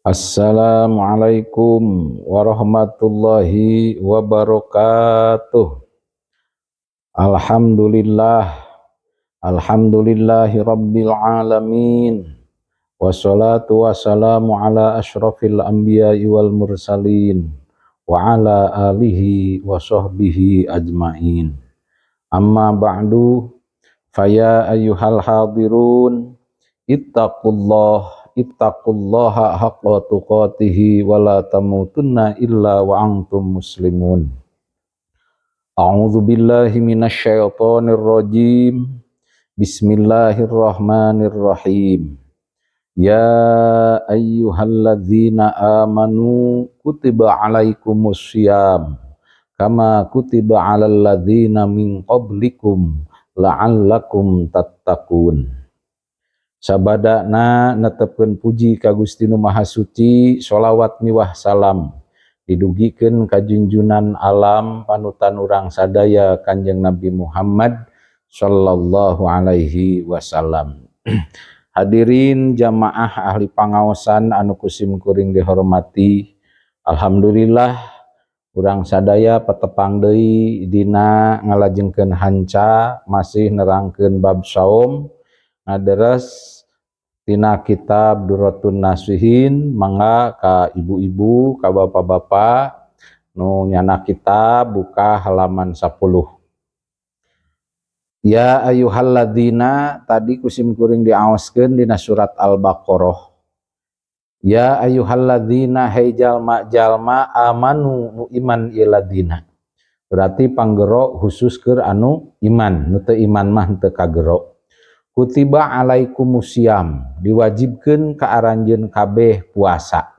Assalamualaikum warahmatullahi wabarakatuh. Alhamdulillah, alhamdulillahi rabbil alamin. Wassalatu wassalamu ala asyrafil anbiya'i wal mursalin wa ala alihi wa sahbihi ajmain. Amma ba'du, faya ayyuhal hadirun, ittaqullaha haqqa tuqatihi wa la tamutunna illa wa antum muslimun. A'udzu billahi minasyaitonir rajim. Bismillahirrahmanirrahim. Ya ayyuhalladzina amanu kutiba alaikumus syiyam kama kutiba alal ladzina min qablikum la'allakum tattaqun. Sabadana netepkeun puji ka Gusti Nu Maha Suci, sholawat miwah salam didugikeun ka junjunan alam panutan urang sadaya Kanjeng Nabi Muhammad sallallahu alaihi wasallam. Hadirin jamaah ahli pangaosan anu kusim kuring dihormati, alhamdulillah urang sadaya petepang deui dina ngalajengkeun hanca masih nerangkeun bab saum ngaderes tina kitab Durratun Nasihin. Mangga ka ibu-ibu, ka bapak-bapak nu nyana kitab buka halaman 10. Ya ayyuhalladzina tadi kusim kuring diaoskeun dina surat Al-Baqarah. Ya ayyuhalladzina hai jalma-jalma amanu nu iman iladina. Berarti panggero khusus keur anu iman, nu teu iman mah teu kagero. Kutiba alaikumusiyam, diwajibkeun ka aranjeun kabeh puasa.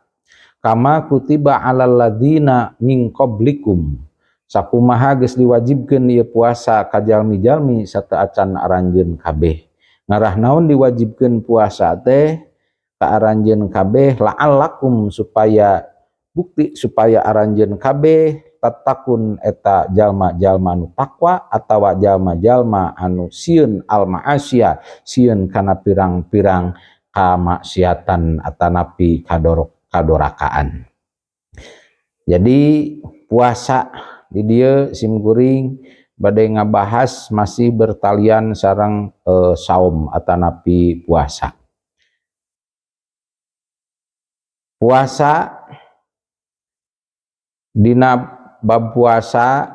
Kama kutiba alal ladzina min qablikum, sakumaha geus diwajibkeun ieu puasa ka jalmi-jalmi sateu acan aranjeun kabeh. Ngarah naon diwajibkeun puasa teh ka aranjeun kabeh la'allakum, supaya bukti supaya aranjeun kabeh tatakun eta jalma-jalma anu takwa atawa jalma-jalma anu sieun al ma'asya, sieun kana pirang-pirang kamaksiatan atanapi kadorakaan. Jadi puasa di dieu simkuring bade ngabahas masih bertalian sareng saum atanapi puasa. Puasa dina bab puasa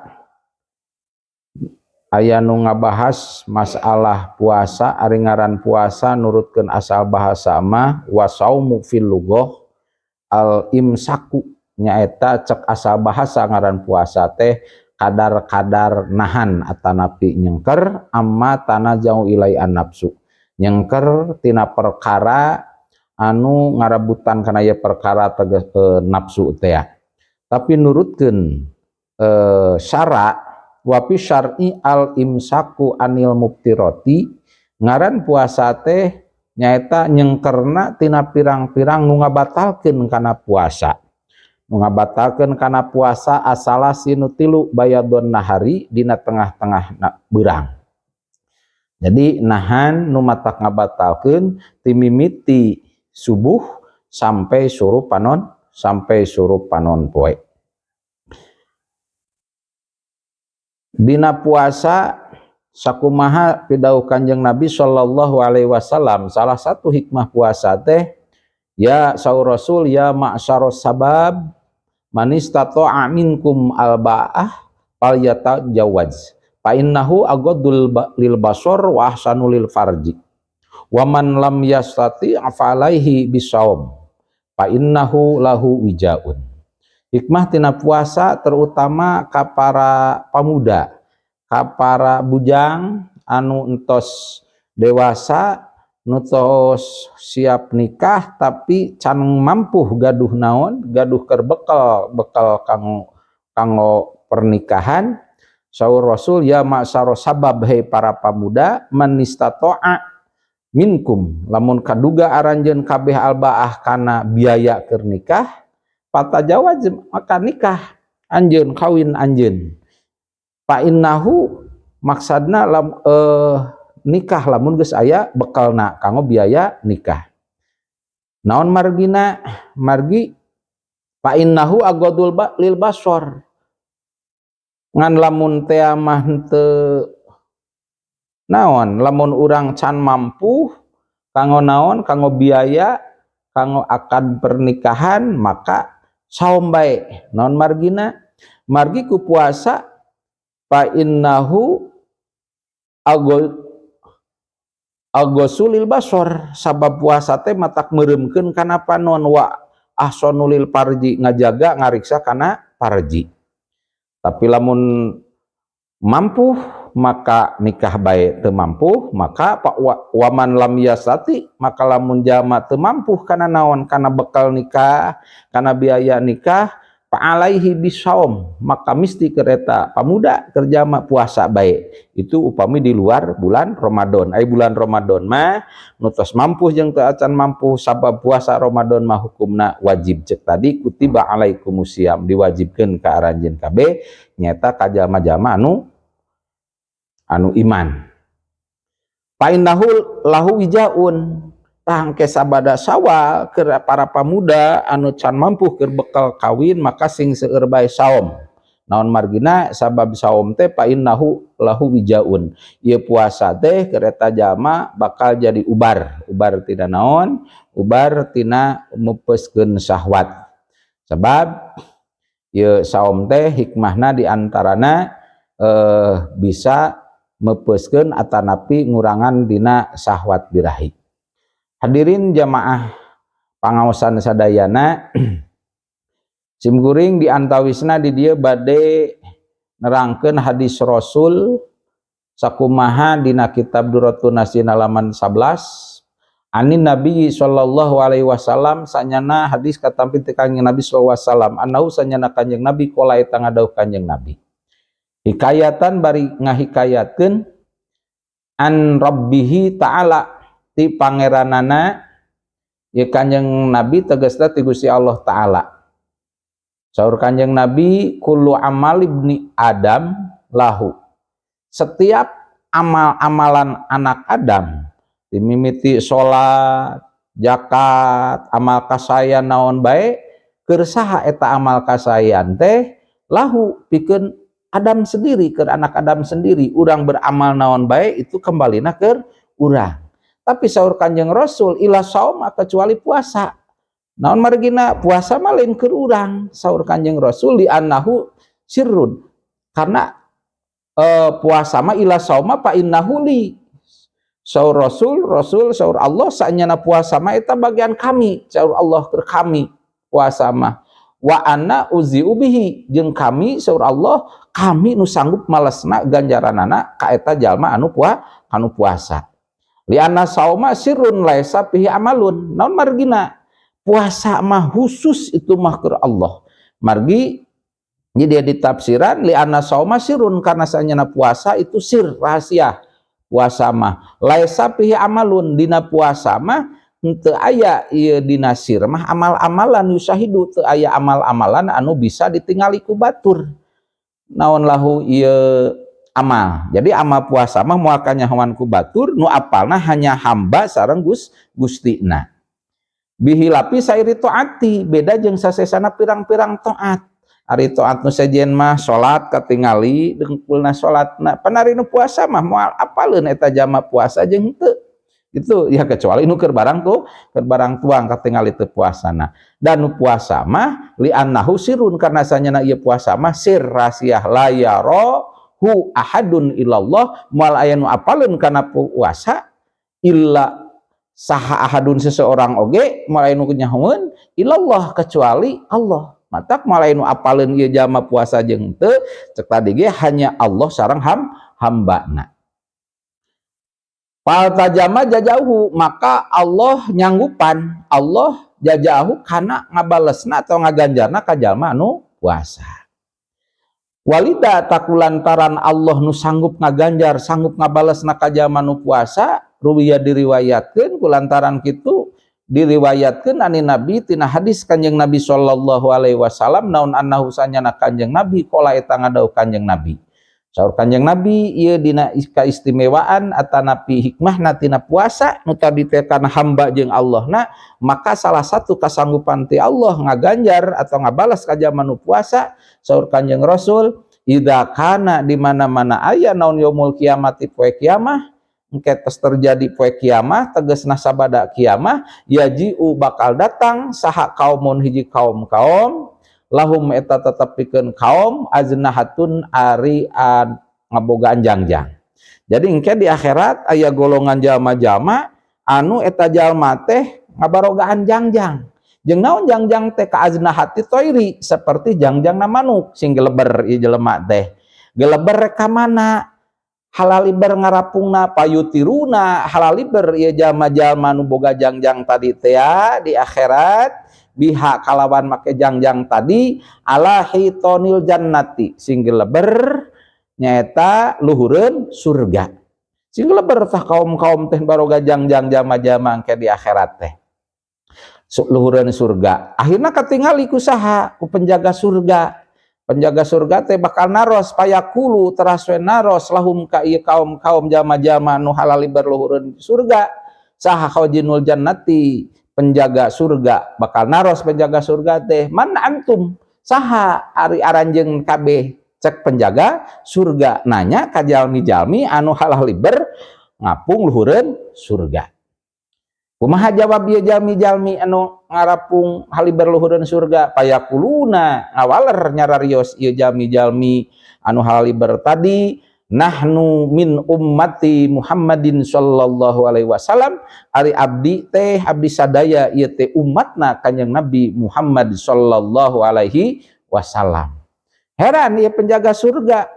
aya nu ngabahas masalah puasa. Ari ngaran puasa nurutkeun asal bahasa mah wasaumu fil lughah al imsaku, nyaeta cek asal bahasa ngaran puasa teh kadar-kadar nahan atanapi nyengker amma tanajau ilai an-nafsu, nyengker tina perkara anu ngarabutan kana ieu perkara tegas nafsu teh. Tapi nurutkeun syara wapi syar'i al imsaku anil muftirati, ngaran puasa teh nyaeta nyengkerna tina pirang-pirang nu ngabatalkeun kana puasa. Nu ngabatalkeun kana puasa asalasi nu tilu bayadun nahari, dina tengah-tengah beurang. Jadi nahan nu matak ngabatalkeun ti mimiti subuh sampai surup panon poe. Dina puasa sakumaha pidauh Kanjeng Nabi sallallahu alaihi wasallam, salah satu hikmah puasa teh ya saur Rasul ya ma'syaros sabab manistata'a minkum alba'ah falyatajawaz fa innahu aghadul lil basar wa ahsanu lil farji wa man lam yastati afalaihi bisawm fa innahu lahu wijaun. Hikmah tina puasa terutama ka para pamuda, ka para bujang anu entos dewasa, nu tos siap nikah tapi can mampu gaduh naon, gaduh keur bekal kanggo pernikahan. Saur Rasul ya ma'syaro sabab hei para pamuda manistata'a minkum, lamun kaduga aranjeun kabeh albaah kana biaya keur nikah, patajawaz maka nikah anjeun, kawin anjeun. Fa innahu maksadna nikah lamun geus aya bekalna kanggo biaya nikah. Naon margina? Margi fa innahu agadul lil basor. Ngan lamun teh mah henteu naon, lamun urang can mampu kanggo naon, kanggo biaya, kanggo akad pernikahan, maka saum bae. Naon margina? Margi ku puasa fa innahu agosulil basor, sabab puasa teh matak meuremkeun kana panon wa ahsanulil parji, ngajaga ngariksa kana parji. Tapi lamun mampu maka nikah bae, teu mampu maka waman lam yasati, maka lamun jama teu mampu kana naon, kana bekal nikah, kana biaya nikah, fa alaihi bisaum, maka mesti kereta pamuda kerjama puasa bae. Itu upami di luar bulan Ramadan. Ai bulan Ramadan mah nutos mampu jeung teu acan mampu, sabab puasa Ramadan mah hukumna wajib. Cek tadi kutiba alaikumusiyam, diwajibkeun ka aranjeun kabeh nyata ka jalma-jalma anu iman. Fa innahu lahu wijaun, tangke sabada sawal keur para pamuda anu can mampu keur bekal kawin, maka sing seueur bae saum. Naon margina? Sabab saum teh fa innahu lahu wijaun, ieu puasa teh keur eta jalma bakal jadi ubar. Ubar tina naon? Ubar tina meupeuskeun syahwat. Sebab ieu saum teh hikmahna diantarana bisa meupeuskeun atanapi ngurangan dina syahwat birahi. Hadirin jamaah pangaosan sadayana, simkuring diantawisna di dieu bade nerangkeun hadis Rasul sakumaha dina kitab Duratun Nasin halaman 11. Anin Nabi sallallahu alaihi wasallam, sanyana hadis katampi teh Kanjeng Nabi sallallahu alaihi wasallam, annahu sanyana Kanjeng Nabi qala eta ngadawuh Kanjeng Nabi. Hikayatan bari ngahikayatkeun an rabbihi ta'ala, ti pangeranana ya Kanjeng Nabi tegasna ti Gusti Allah taala. Saur Kanjeng Nabi, kullu amal ibni Adam lahu, setiap amal-amalan anak Adam, dimimiti salat, zakat, amal kasayan naon bae, keur saha eta amal kasayan teh? Lahu pikeun Adam sendiri, keur anak Adam sendiri. Urang beramal naon bae itu kembalina keur urang. Tapi saur Kanjeng Rasul, ila saum, kecuali puasa. Naon margina? Puasa mah lain keur urang. Saur Kanjeng Rasul, li annahu sirrun, karena puasa mah ila sauma fa innahu li. Saur Rasul saur Allah, sanyana puasa mah eta bagian kami. Saur Allah keur kami puasa mah. Wa anna uzi'u bihi, jeung kami saur Allah, kami nu sanggup malesna ganjaranana ka eta jalma anu puasa. Li anna sauma sirrun laisa fihi amalun. Naon margina? Puasa mah khusus itu mah keur Allah. Margi jadi di tafsiran li anna sauma sirrun, karena sanyana puasa itu sir, rahasia. Puasa mah laisa fihi amalun, dina puasa mah teu aya ieu dina sir mah amal-amalan yusahidu, teu aya amal-amalan anu bisa ditingali ku batur. Naon lahu ieu amal. Jadi amal puasa mah moal kanyahoan ku batur, nu apalna hanya hamba sareng Gustina. Bihilapi sairi taati, beda jeung sasesana pirang-pirang taat. Ari taat nu sejen mah salat katingali dengkulna salatna. Panari nu puasa mah moal apaleun eta jama puasa jeung henteu. Itu ya kecuali nu keur barang tuang katingali teu puasana. Dan nu puasa mah li annahu sirrun, karena sanyana ieu puasa mah sir, rahasia, la yarahu ahadun illallah, moal aya nu apaleun kana puasa illa saha ahadun, seseorang oge, mulai nu nyahoeun ilallah, kecuali Allah. Matak mulai nu apaleun ieu jama puasa jeung teu, cek tadi ge hanya Allah sareng hambana. Fal tajama jajauhu, maka Allah nyanggupan, Allah jajauhu kana ngabalesna atau ngaganjarna ka jalma anu puasa. Walida takulantaran Allah nu sanggup ngaganjar, sanggup ngabalesna ka jalma nu puasa, ruwiya diriwayatkeun, kulantaran kitu diriwayatkeun ani Nabi tina hadis Kanjeng Nabi sallallahu alaihi wasallam, naon annahu sanyana Kanjeng Nabi qala eta ngadawuh Kanjeng Nabi Saur Kanjeng Nabi ieu dina kaistimewaan atanapi hikmahna tina puasa nu tadi teh kana hamba jeung Allahna, maka salah satu kasanggupan ti Allah ngaganjar atau ngabalas ka jaman nu puasa. Saur Kanjeng Rasul, idza kana di mana-mana aya naon yaumul kiamati poe kiamah, engke tos terjadi poe kiamah tegasna sabada kiamah, yaji'u bakal datang saha kaumun hiji kaum-kaum lahum eta tetep pikeun kaum aznahatun ari ngabogaan jangjang. Jadi engke di akhirat aya golongan jalma-jalma anu eta jalma teh ngabarogaan jangjang. Jeung naon jangjang teh ka aznahati toiri seperti jangjangna manuk sing geleber ieu jelema teh. Geleber ka mana? Halaliber ngarapungna payutiruna halaliber ieu jalma-jalma nu boga jangjang tadi teh di akhirat biha kalawan make jangjang tadi ala hitonil jannati sing geleber nyaeta luhureun surga. Sing geleber tah kaum-kaum teh baroga jangjang jama-jama engke di akhirat teh luhureun surga. Akhirna katingali ku saha? Ku penjaga surga. Penjaga surga teh bakal naros payakulu teraswe naros lahum ka ieu kaum-kaum jama-jama nu halaliber luhureun surga. Saha khajinul jannati penjaga surga bakal naros penjaga surga teh man antum saha ari aranjeun kabeh cek penjaga surga nanya ka jalmi-jalmi anu halaliber ngapung luhureun surga. Kumaha jawab ieu jalmi-jalmi anu ngarapung haliber luhureun surga? Payakuluna ngawaler nyararios ieu jalmi-jalmi anu haliber tadi, nahnu min ummati Muhammadin sallallahu alaihi wasallam, ari abdi teh abdi sadaya ieu teh umatna Kanjeng Nabi Muhammad sallallahu alaihi wasallam. Heran ieu penjaga surga.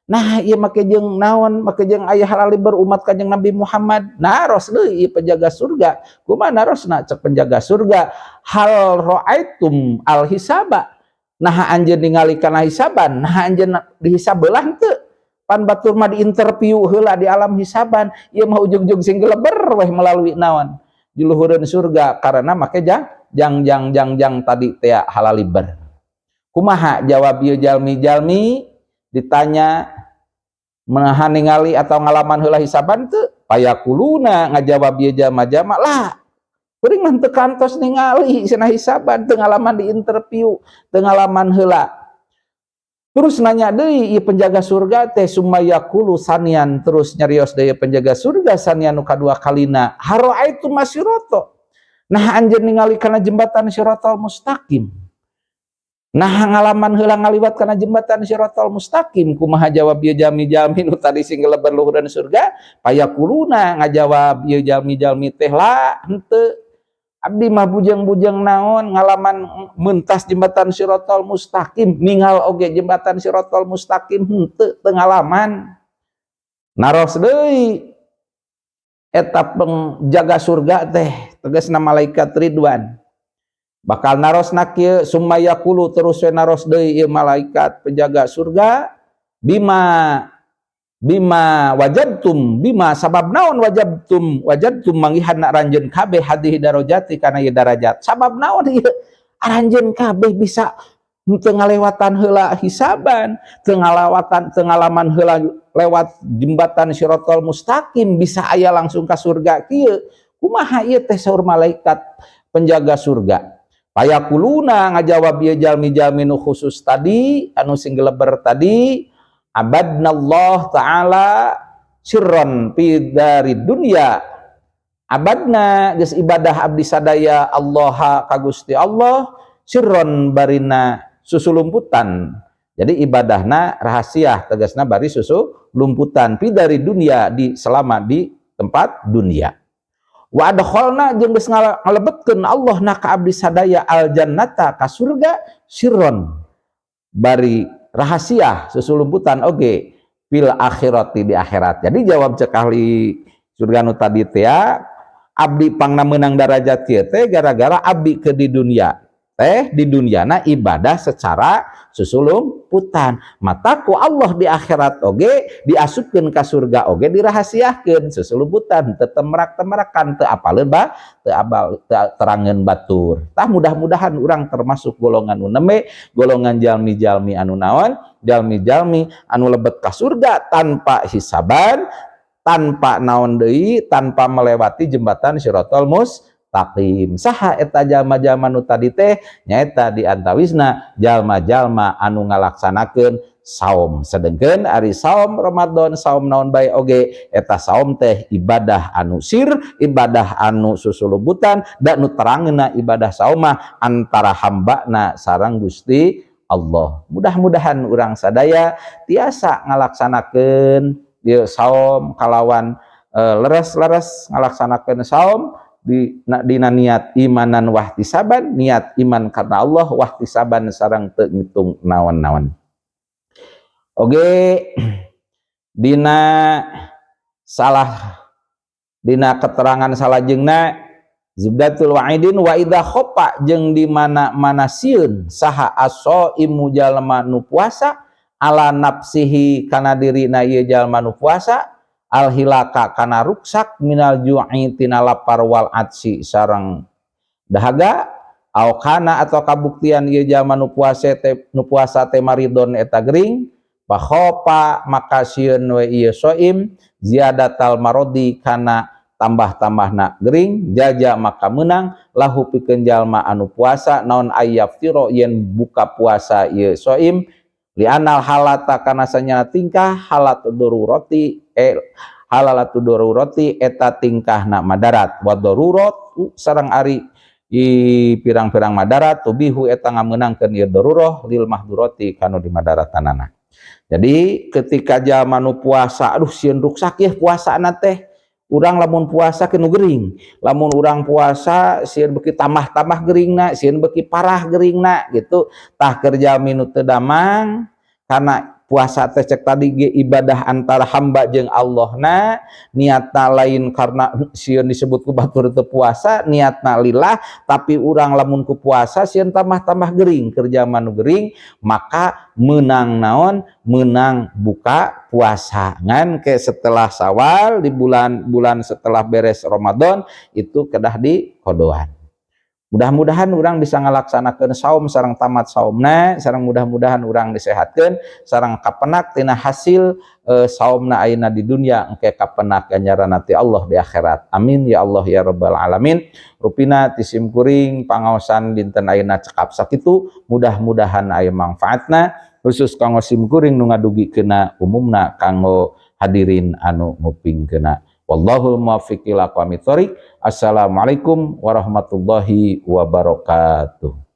Nah ieu make jeung naon? Make jeung aya halaliber umat Kanjeng Nabi Muhammad. Naros deui ieu penjaga surga. Kumaha narosna cek penjaga surga? Hal ra'aitum al hisaba. Nah anjeun ningali kana hisaban, nah anjeun dihisab beulah teu? Pan batur mah diinterview heula di alam hisaban, ieu mah ujug-ujug sing geleber weh melalui naon di luhureun surga karena make jangjang tadi teh halaliber. Kumaha jawab ieu jalmi-jalmi ditanya menahan ningali atau ngalaman heula hisaban teu? Payakuluna ngajawab ieu jalma-jalma lah kuring mah teu kantos ningali cenah hisaban, teu ngalaman diinterview, teu ngalaman heula. Terus nanya deui ieu penjaga surga teh sumayaqulu sanian, terus nyarios deui penjaga surga sanian nu kadua kalina, haroaitu masyiroto. Nah anjeun ningali kana jembatan Shiratal Mustaqim. Nah ngalaman heula ngaliwat kana jembatan Shiratal Mustaqim. Kumaha jawab ieu jalmi-jalmi nu tadi sing geleber luhureun surga? Payakuluna ngajawab ieu jalmi-jalmi teh la henteu. Abdi mah bujang-bujang naon ngalaman mentas jembatan Shiratal Mustaqim, ningal oge jembatan Shiratal Mustaqim henteu teu ngalaman. Naros deui eta penjaga surga teh tegasna malaikat Ridwan. Bakal narosna kieu sumayaqulu terus we naros deui ieu malaikat penjaga surga bima wajadtum bima sabab naon wajadtum manggihanna ranjeun kabeh hadhihi darajati kana ieu darajat. Sabab naon ieu ranjeun kabeh bisa teu ngalewatan heula hisaban, teu ngalaman heula lewat jembatan Shiratal Mustaqim bisa aya langsung ka surga kieu. Kumaha ieu teh saur malaikat penjaga surga? Payakuluna ngajawab ieu jalmi-jalmi nu khusus tadi anu sing geleber tadi, abadnallah ta'ala sirron fi dari dunya. Abadna geus ibadah abdi sadaya Allah ka Gusti Allah sirron barina susulumputan. Jadi ibadahna rahasia tegasna bari susu lumputan fi dari dunia di selama di tempat dunia. Wa adkhalna jeung geus ngalebetkeun Allah na ka abdi sadaya al jannata ka surga sirron bari rahasia susulumputan oge fil akhirati di akhirat. Jadi jawab cek ahli surga nu tadi teh abdi pangna meunang darajat kieu teh gara-gara abdi ke di dunia teh di duniana ibadah secara susulumputan, mata ku Allah di akhirat oge diasupkeun ka surga oge dirahasiakeun susulumputan, teu temerak-temerakan, teu apaleun teu abal terangeun batur. Tah mudah-mudahan urang termasuk golongan nu neme, golongan jalmi-jalmi anu naon, jalmi-jalmi anu lebet ka surga tanpa hisaban, tanpa naon deui, tanpa melewati jembatan Shiratal Mustaqim. Saha eta jalma-jalma nu tadi teh? Nyaeta di antawisna jalma-jalma anu ngalaksanakeun saum. Sedengkeun ari saum Ramadan, saum naon bae oge, eta saum teh ibadah anu sir, ibadah anu susulubutan, da nu terangeuna ibadah saum mah antara hambana sareng Gusti Allah. Mudah-mudahan urang sadaya tiasa ngalaksanakeun ieu saum kalawan leres-leres ngalaksanakeun saum dina niat imanan wahtisaban, niat iman karena Allah wahtisaban sareng teu ngitung naon-naon. Oge dina keterangan salajengna Zubdatul Wa'idin wa idza khopa jeung di mana-mana sieun saha as-shaimu jalma nu puasa ala nafsihi kana dirina ieu jalma nu puasa al hilaka kana ruksak minal ju'i tina lapar wal atsi sareng dahaga au kana atau kabuktian ieu jalma nu puasa teh maridon eta gering fa khopa maka sieun we ieu shaim ziyadatal marodi kana tambah-tambahna gering jaja maka menang lahu pikeun jalma anu puasa naon ayyaftiro yen buka puasa ieu shaim li anal halata kana sanyana tingkah halatu darurati halalatu darurati eta tingkahna madarat wa darurat sareng ari pirang-pirang madarat tubihu eta ngameunangkeun ieu darurah lil mahdurati kanu di madaratanana. Jadi ketika jalma nu puasa aduh sieun ruksak ieu puasana teh urang lamun puasa kenu gering, lamun urang puasa sieun beuki tambah-tambah geringna, sieun beuki parah geringna gitu. Tah keur jalmi nu teu damang karena puasa teh cek tadi ge ibadah antara hamba jeung Allahna, niatna lain karena sieun disebut ku batur teu puasa, niatna lillah, tapi urang lamun ku puasa sieun tambah-tambah gering, keur jalma nu gering maka menang naon? Menang buka puasa. Ngan ke setelah Syawal di bulan setelah beres Ramadan itu kedah di kodoan. Mudah-mudahan urang bisa ngalaksanakeun saum sareng tamat saumna, sareng mudah-mudahan urang disehatkeun sareng kapenak tina hasil saumna ayeuna di dunia engke kapenak ganjaranna ti Allah di akhirat. Amin ya Allah ya rabbal alamin. Rupina tisim kuring pangaosan dinten ayeuna cekap sakitu, mudah-mudahan aya manfaatna khusus kanggo sim kuring nu ngadugikeunna umumna kanggo hadirin anu ngupingkeunna. Wallahul muwaffiq ila aqwamit thoriq. Assalamualaikum warahmatullahi wabarakatuh.